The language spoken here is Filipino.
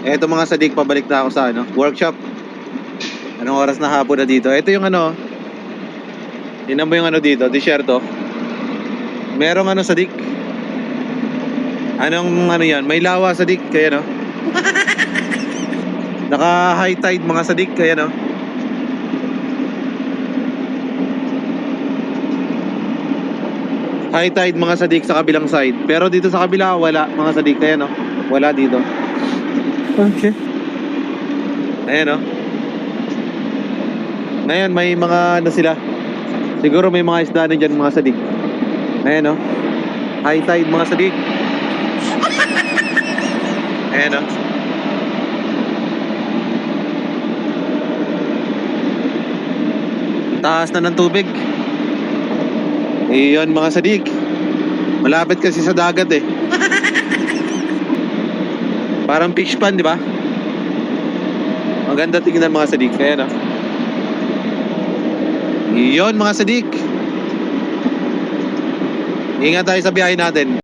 Eto mga sadik, pabalik na ako sa workshop. Anong oras na hapon na dito? Ito yung tingnan mo yung dito, disyerto. Merong sadik. Anong yan? May lawa sadik, kaya no? Naka high tide mga sadik, kaya no? High tide mga sadik sa kabilang side. Pero dito sa kabila, wala mga sadik, kaya no? Wala dito. Okay. Ayan o. Ngayon may mga sila. Siguro may mga isda na dyan mga sadik. Ayan o. High tide mga sadik. Ayan o. Taas na ng tubig. Iyon mga sadik. Malapit kasi sa dagat eh. Parang fish pan, di ba? Maganda tingnan mga sadik. Ayan o. Iyon mga sadik. Ingat tayo sa biyahe natin.